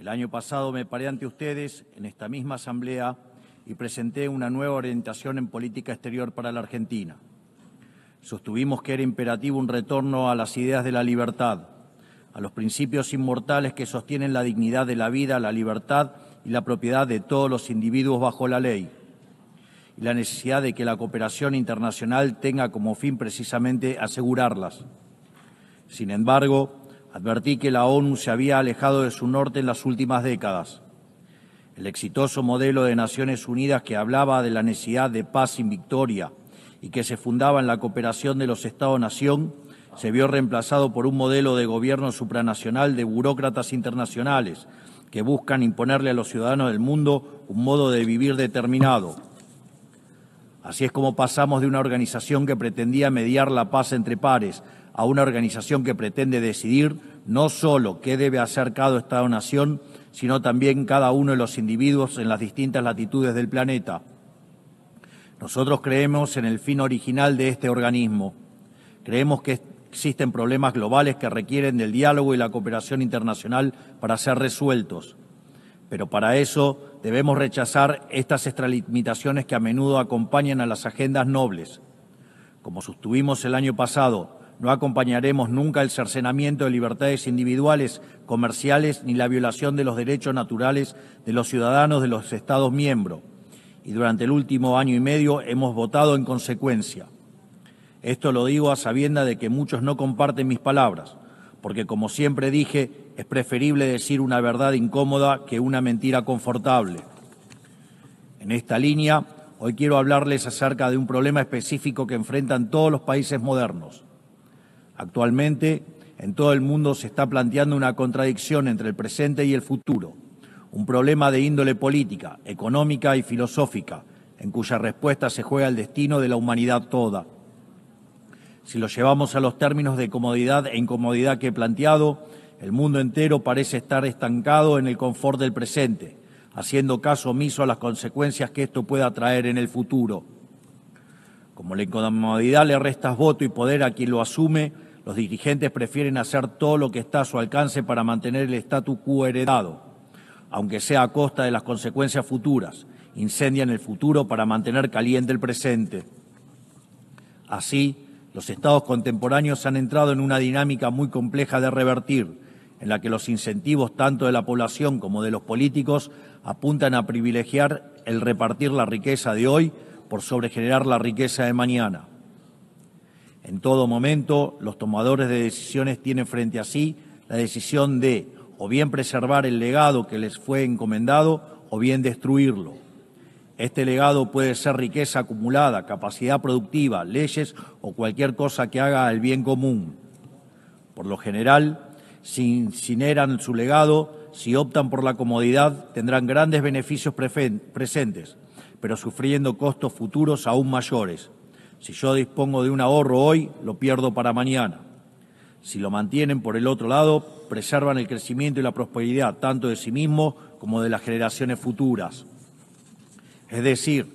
El año pasado me paré ante ustedes en esta misma asamblea y presenté una nueva orientación en política exterior para la Argentina. Sostuvimos que era imperativo un retorno a las ideas de la libertad, a los principios inmortales que sostienen la dignidad de la vida, la libertad y la propiedad de todos los individuos bajo la ley, y la necesidad de que la cooperación internacional tenga como fin precisamente asegurarlas. Sin embargo, advertí que la ONU se había alejado de su norte en las últimas décadas. El exitoso modelo de Naciones Unidas que hablaba de la necesidad de paz sin victoria y que se fundaba en la cooperación de los Estados-nación, se vio reemplazado por un modelo de gobierno supranacional de burócratas internacionales que buscan imponerle a los ciudadanos del mundo un modo de vivir determinado. Así es como pasamos de una organización que pretendía mediar la paz entre pares a una organización que pretende decidir no solo qué debe hacer cada Estado-nación, sino también cada uno de los individuos en las distintas latitudes del planeta. Nosotros creemos en el fin original de este organismo. Creemos que existen problemas globales que requieren del diálogo y la cooperación internacional para ser resueltos. Pero para eso debemos rechazar estas extralimitaciones que a menudo acompañan a las agendas nobles. Como sostuvimos el año pasado, no acompañaremos nunca el cercenamiento de libertades individuales, comerciales, ni la violación de los derechos naturales de los ciudadanos de los Estados miembros. Y durante el último año y medio hemos votado en consecuencia. Esto lo digo a sabiendas de que muchos no comparten mis palabras, porque como siempre dije, es preferible decir una verdad incómoda que una mentira confortable. En esta línea, hoy quiero hablarles acerca de un problema específico que enfrentan todos los países modernos. Actualmente, en todo el mundo se está planteando una contradicción entre el presente y el futuro, un problema de índole política, económica y filosófica, en cuya respuesta se juega el destino de la humanidad toda. Si lo llevamos a los términos de comodidad e incomodidad que he planteado, el mundo entero parece estar estancado en el confort del presente, haciendo caso omiso a las consecuencias que esto pueda traer en el futuro. Como la incomodidad le resta voto y poder a quien lo asume, los dirigentes prefieren hacer todo lo que está a su alcance para mantener el statu quo heredado, aunque sea a costa de las consecuencias futuras. Incendian el futuro para mantener caliente el presente. Así, los estados contemporáneos han entrado en una dinámica muy compleja de revertir, en la que los incentivos tanto de la población como de los políticos apuntan a privilegiar el repartir la riqueza de hoy por sobregenerar la riqueza de mañana. En todo momento, los tomadores de decisiones tienen frente a sí la decisión de o bien preservar el legado que les fue encomendado o bien destruirlo. Este legado puede ser riqueza acumulada, capacidad productiva, leyes o cualquier cosa que haga el bien común. Por lo general, si incineran su legado, si optan por la comodidad, tendrán grandes beneficios presentes, pero sufriendo costos futuros aún mayores. Si yo dispongo de un ahorro hoy, lo pierdo para mañana. Si lo mantienen por el otro lado, preservan el crecimiento y la prosperidad, tanto de sí mismos como de las generaciones futuras. Es decir,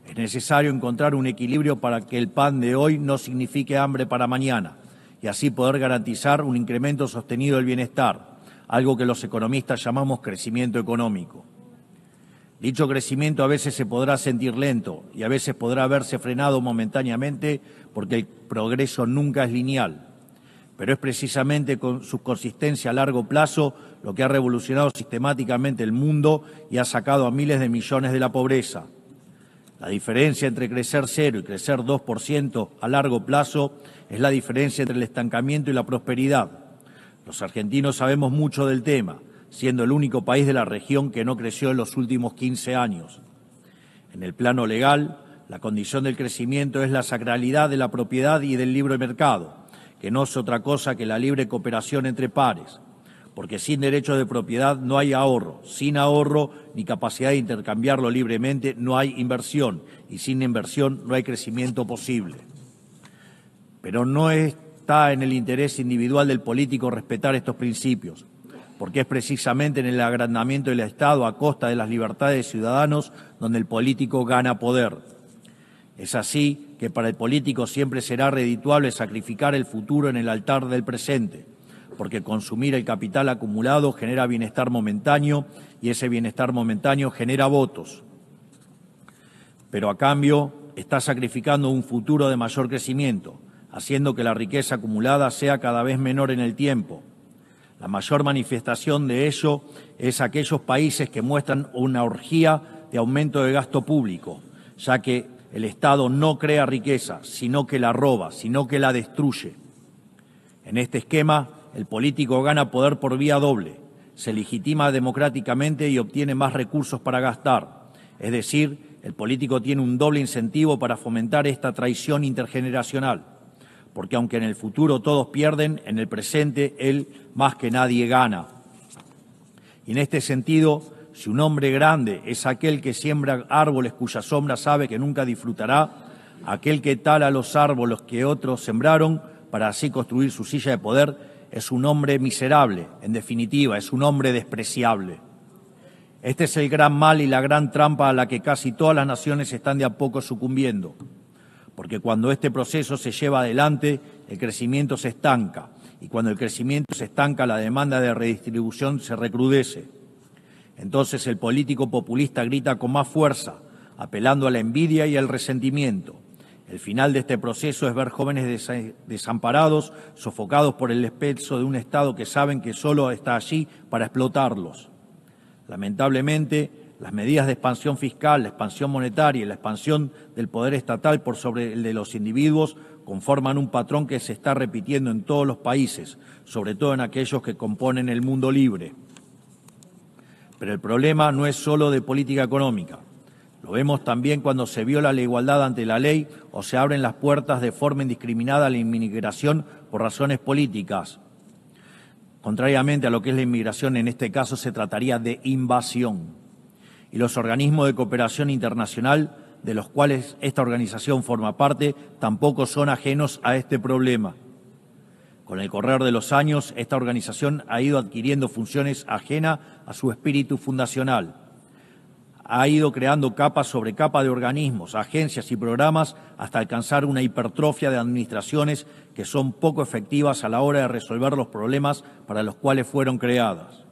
es necesario encontrar un equilibrio para que el pan de hoy no signifique hambre para mañana y así poder garantizar un incremento sostenido del bienestar, algo que los economistas llamamos crecimiento económico. Dicho crecimiento a veces se podrá sentir lento y a veces podrá verse frenado momentáneamente porque el progreso nunca es lineal. Pero es precisamente con su consistencia a largo plazo lo que ha revolucionado sistemáticamente el mundo y ha sacado a miles de millones de la pobreza. La diferencia entre crecer 0 y crecer 2% a largo plazo es la diferencia entre el estancamiento y la prosperidad. Los argentinos sabemos mucho del tema, siendo el único país de la región que no creció en los últimos 15 años. En el plano legal, la condición del crecimiento es la sacralidad de la propiedad y del libre mercado, que no es otra cosa que la libre cooperación entre pares, porque sin derecho de propiedad no hay ahorro, sin ahorro ni capacidad de intercambiarlo libremente no hay inversión, y sin inversión no hay crecimiento posible. Pero no está en el interés individual del político respetar estos principios, porque es precisamente en el agrandamiento del Estado a costa de las libertades de ciudadanos donde el político gana poder. Es así que para el político siempre será redituable sacrificar el futuro en el altar del presente, porque consumir el capital acumulado genera bienestar momentáneo y ese bienestar momentáneo genera votos. Pero a cambio está sacrificando un futuro de mayor crecimiento, haciendo que la riqueza acumulada sea cada vez menor en el tiempo. La mayor manifestación de ello es aquellos países que muestran una orgía de aumento de gasto público, ya que el Estado no crea riqueza, sino que la roba, sino que la destruye. En este esquema, el político gana poder por vía doble, se legitima democráticamente y obtiene más recursos para gastar. Es decir, el político tiene un doble incentivo para fomentar esta traición intergeneracional, porque aunque en el futuro todos pierden, en el presente él más que nadie gana. Y en este sentido, si un hombre grande es aquel que siembra árboles cuya sombra sabe que nunca disfrutará, aquel que tala los árboles que otros sembraron para así construir su silla de poder, es un hombre miserable, en definitiva, es un hombre despreciable. Este es el gran mal y la gran trampa a la que casi todas las naciones están de a poco sucumbiendo, porque cuando este proceso se lleva adelante, el crecimiento se estanca, y cuando el crecimiento se estanca, la demanda de redistribución se recrudece. Entonces el político populista grita con más fuerza, apelando a la envidia y al resentimiento. El final de este proceso es ver jóvenes desamparados, sofocados por el peso de un Estado que saben que solo está allí para explotarlos. Lamentablemente, las medidas de expansión fiscal, la expansión monetaria y la expansión del poder estatal por sobre el de los individuos conforman un patrón que se está repitiendo en todos los países, sobre todo en aquellos que componen el mundo libre. Pero el problema no es solo de política económica. Lo vemos también cuando se viola la igualdad ante la ley o se abren las puertas de forma indiscriminada a la inmigración por razones políticas. Contrariamente a lo que es la inmigración, en este caso se trataría de invasión. Y los organismos de cooperación internacional, de los cuales esta organización forma parte, tampoco son ajenos a este problema. Con el correr de los años, esta organización ha ido adquiriendo funciones ajenas a su espíritu fundacional. Ha ido creando capa sobre capa de organismos, agencias y programas hasta alcanzar una hipertrofia de administraciones que son poco efectivas a la hora de resolver los problemas para los cuales fueron creadas.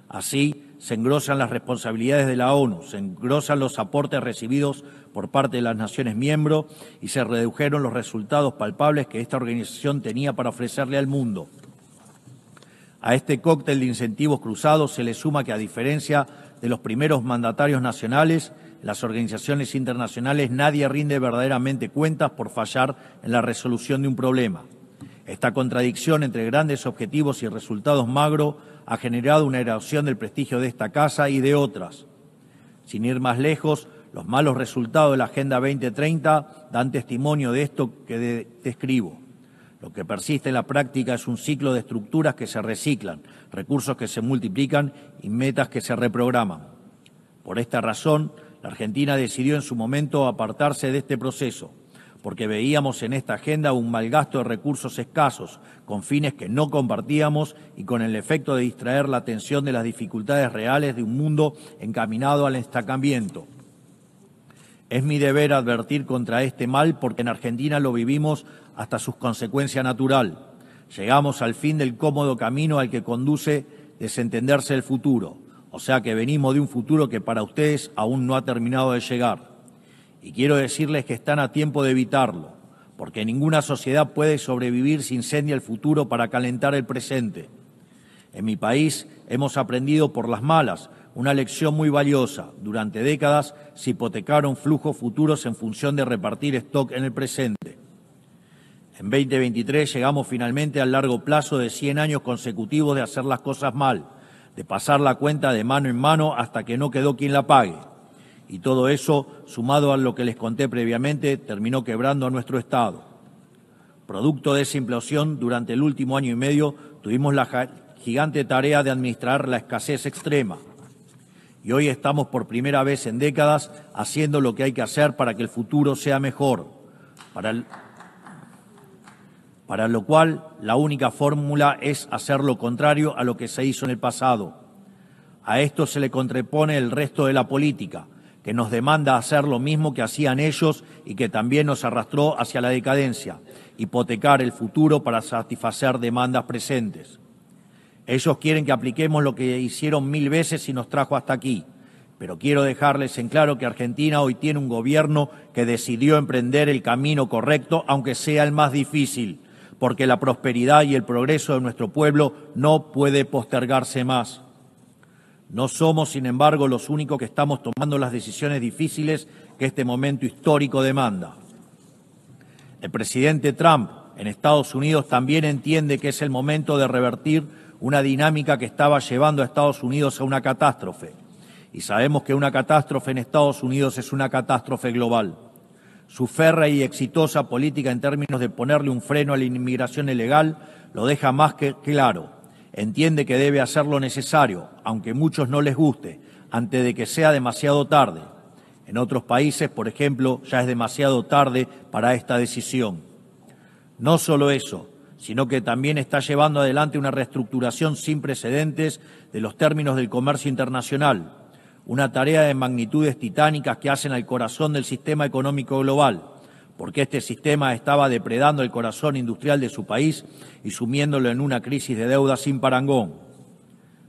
Así, se engrosan las responsabilidades de la ONU, se engrosan los aportes recibidos por parte de las naciones miembros y se redujeron los resultados palpables que esta organización tenía para ofrecerle al mundo. A este cóctel de incentivos cruzados se le suma que, a diferencia de los primeros mandatarios nacionales, las organizaciones internacionales nadie rinde verdaderamente cuentas por fallar en la resolución de un problema. Esta contradicción entre grandes objetivos y resultados magros ha generado una erosión del prestigio de esta casa y de otras. Sin ir más lejos, los malos resultados de la Agenda 2030 dan testimonio de esto que describo. Lo que persiste en la práctica es un ciclo de estructuras que se reciclan, recursos que se multiplican y metas que se reprograman. Por esta razón, la Argentina decidió en su momento apartarse de este proceso, porque veíamos en esta agenda un mal gasto de recursos escasos, con fines que no compartíamos y con el efecto de distraer la atención de las dificultades reales de un mundo encaminado al estancamiento. Es mi deber advertir contra este mal porque en Argentina lo vivimos hasta su consecuencia natural. Llegamos al fin del cómodo camino al que conduce desentenderse el futuro, o sea que venimos de un futuro que para ustedes aún no ha terminado de llegar. Y quiero decirles que están a tiempo de evitarlo, porque ninguna sociedad puede sobrevivir si incendia el futuro para calentar el presente. En mi país hemos aprendido por las malas una lección muy valiosa. Durante décadas se hipotecaron flujos futuros en función de repartir stock en el presente. En 2023 llegamos finalmente al largo plazo de 100 años consecutivos de hacer las cosas mal, de pasar la cuenta de mano en mano hasta que no quedó quien la pague. Y todo eso, sumado a lo que les conté previamente, terminó quebrando a nuestro Estado. Producto de esa implosión, durante el último año y medio tuvimos la gigante tarea de administrar la escasez extrema. Y hoy estamos por primera vez en décadas haciendo lo que hay que hacer para que el futuro sea mejor, para lo cual la única fórmula es hacer lo contrario a lo que se hizo en el pasado. A esto se le contrapone el resto de la política, que nos demanda hacer lo mismo que hacían ellos y que también nos arrastró hacia la decadencia, hipotecar el futuro para satisfacer demandas presentes. Ellos quieren que apliquemos lo que hicieron 1000 veces y nos trajo hasta aquí. Pero quiero dejarles en claro que Argentina hoy tiene un gobierno que decidió emprender el camino correcto, aunque sea el más difícil, porque la prosperidad y el progreso de nuestro pueblo no puede postergarse más. No somos, sin embargo, los únicos que estamos tomando las decisiones difíciles que este momento histórico demanda. El presidente Trump en Estados Unidos también entiende que es el momento de revertir una dinámica que estaba llevando a Estados Unidos a una catástrofe. Y sabemos que una catástrofe en Estados Unidos es una catástrofe global. Su férrea y exitosa política en términos de ponerle un freno a la inmigración ilegal lo deja más que claro. Entiende que debe hacer lo necesario, aunque a muchos no les guste, antes de que sea demasiado tarde. En otros países, por ejemplo, ya es demasiado tarde para esta decisión. No solo eso, sino que también está llevando adelante una reestructuración sin precedentes de los términos del comercio internacional, una tarea de magnitudes titánicas que hacen al corazón del sistema económico global, porque este sistema estaba depredando el corazón industrial de su país y sumiéndolo en una crisis de deuda sin parangón.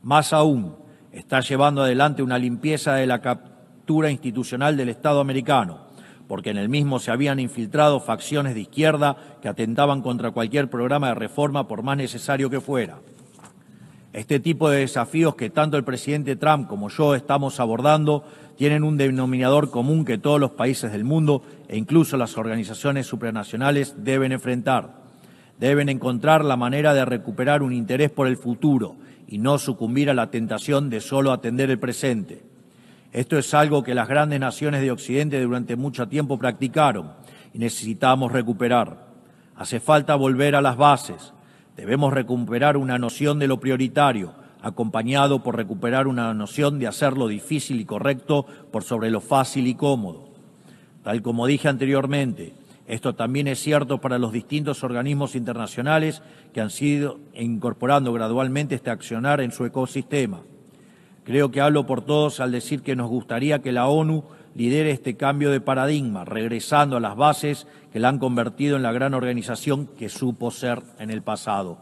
Más aún, está llevando adelante una limpieza de la captura institucional del Estado americano, porque en el mismo se habían infiltrado facciones de izquierda que atentaban contra cualquier programa de reforma, por más necesario que fuera. Este tipo de desafíos que tanto el presidente Trump como yo estamos abordando tienen un denominador común que todos los países del mundo e incluso las organizaciones supranacionales deben enfrentar. Deben encontrar la manera de recuperar un interés por el futuro y no sucumbir a la tentación de solo atender el presente. Esto es algo que las grandes naciones de Occidente durante mucho tiempo practicaron y necesitamos recuperar. Hace falta volver a las bases. Debemos recuperar una noción de lo prioritario, acompañado por recuperar una noción de hacer lo difícil y correcto por sobre lo fácil y cómodo. Tal como dije anteriormente, esto también es cierto para los distintos organismos internacionales que han sido incorporando gradualmente este accionar en su ecosistema. Creo que hablo por todos al decir que nos gustaría que la ONU lidere este cambio de paradigma, regresando a las bases que la han convertido en la gran organización que supo ser en el pasado.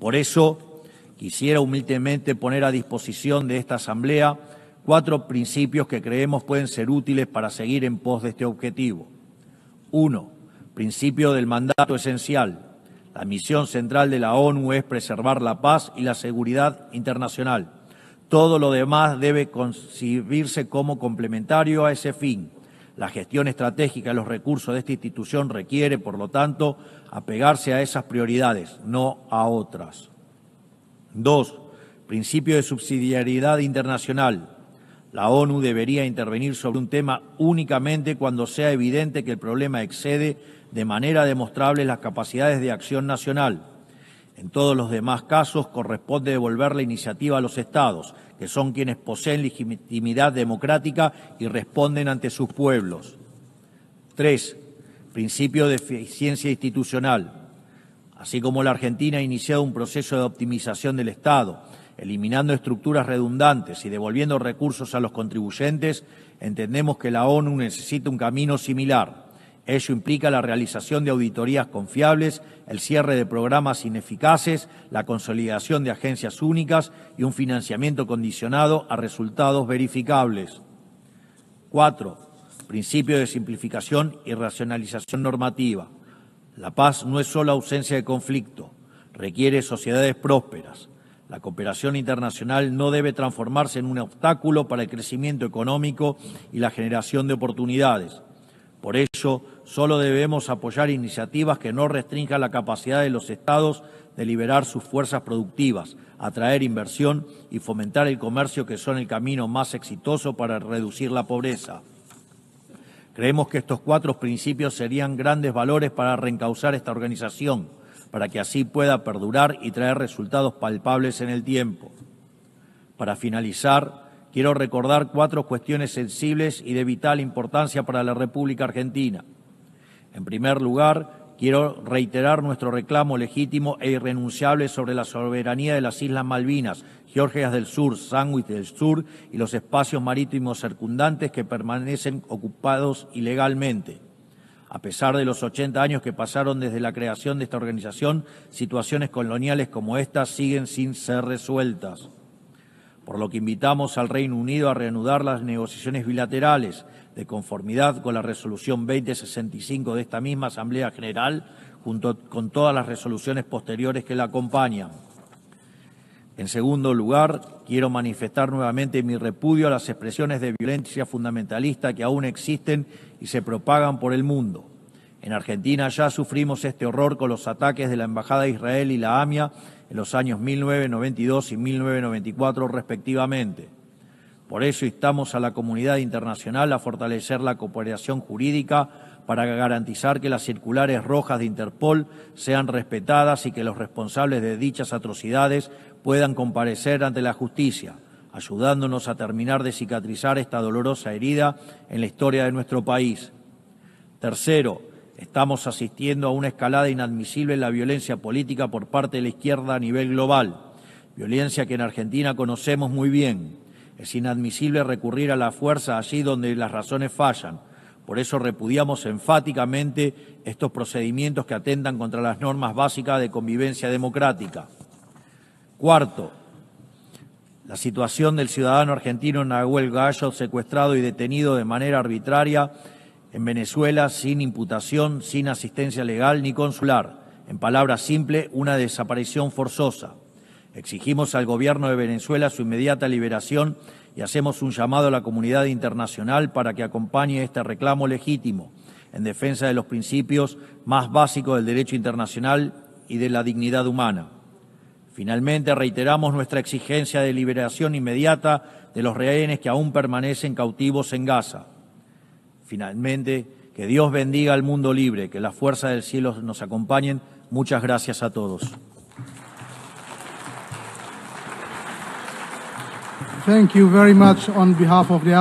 Por eso, quisiera humildemente poner a disposición de esta Asamblea 4 principios que creemos pueden ser útiles para seguir en pos de este objetivo. 1. Principio del mandato esencial. La misión central de la ONU es preservar la paz y la seguridad internacional. Todo lo demás debe concebirse como complementario a ese fin. La gestión estratégica de los recursos de esta institución requiere, por lo tanto, apegarse a esas prioridades, no a otras. 2. Principio de subsidiariedad internacional. La ONU debería intervenir sobre un tema únicamente cuando sea evidente que el problema excede de manera demostrable las capacidades de acción nacional. En todos los demás casos corresponde devolver la iniciativa a los Estados, que son quienes poseen legitimidad democrática y responden ante sus pueblos. 3. Principio de eficiencia institucional. Así como la Argentina ha iniciado un proceso de optimización del Estado, eliminando estructuras redundantes y devolviendo recursos a los contribuyentes, entendemos que la ONU necesita un camino similar. Ello implica la realización de auditorías confiables, el cierre de programas ineficaces, la consolidación de agencias únicas y un financiamiento condicionado a resultados verificables. 4. Principio de simplificación y racionalización normativa. La paz no es solo ausencia de conflicto, requiere sociedades prósperas. La cooperación internacional no debe transformarse en un obstáculo para el crecimiento económico y la generación de oportunidades. Por ello, solo debemos apoyar iniciativas que no restrinjan la capacidad de los Estados de liberar sus fuerzas productivas, atraer inversión y fomentar el comercio, que son el camino más exitoso para reducir la pobreza. Creemos que estos 4 principios serían grandes valores para reencauzar esta organización, para que así pueda perdurar y traer resultados palpables en el tiempo. Para finalizar, quiero recordar 4 cuestiones sensibles y de vital importancia para la República Argentina. En primer lugar, quiero reiterar nuestro reclamo legítimo e irrenunciable sobre la soberanía de las Islas Malvinas, Georgias del Sur, Sandwich del Sur y los espacios marítimos circundantes que permanecen ocupados ilegalmente. A pesar de los 80 años que pasaron desde la creación de esta organización, situaciones coloniales como esta siguen sin ser resueltas. Por lo que invitamos al Reino Unido a reanudar las negociaciones bilaterales de conformidad con la resolución 2065 de esta misma Asamblea General, junto con todas las resoluciones posteriores que la acompañan. En segundo lugar, quiero manifestar nuevamente mi repudio a las expresiones de violencia fundamentalista que aún existen y se propagan por el mundo. En Argentina ya sufrimos este horror con los ataques de la Embajada de Israel y la AMIA en los años 1992 y 1994 respectivamente. Por eso instamos a la comunidad internacional a fortalecer la cooperación jurídica para garantizar que las circulares rojas de Interpol sean respetadas y que los responsables de dichas atrocidades puedan comparecer ante la justicia, ayudándonos a terminar de cicatrizar esta dolorosa herida en la historia de nuestro país. Tercero, estamos asistiendo a una escalada inadmisible en la violencia política por parte de la izquierda a nivel global, violencia que en Argentina conocemos muy bien. Es inadmisible recurrir a la fuerza allí donde las razones fallan. Por eso repudiamos enfáticamente estos procedimientos que atentan contra las normas básicas de convivencia democrática. Cuarto, la situación del ciudadano argentino Nahuel Gallo, secuestrado y detenido de manera arbitraria en Venezuela sin imputación, sin asistencia legal ni consular. En palabras simples, una desaparición forzosa. Exigimos al gobierno de Venezuela su inmediata liberación y hacemos un llamado a la comunidad internacional para que acompañe este reclamo legítimo en defensa de los principios más básicos del derecho internacional y de la dignidad humana. Finalmente, reiteramos nuestra exigencia de liberación inmediata de los rehenes que aún permanecen cautivos en Gaza. Finalmente, que Dios bendiga al mundo libre, que las fuerzas del cielo nos acompañen. Muchas gracias a todos. Thank you very much on behalf of the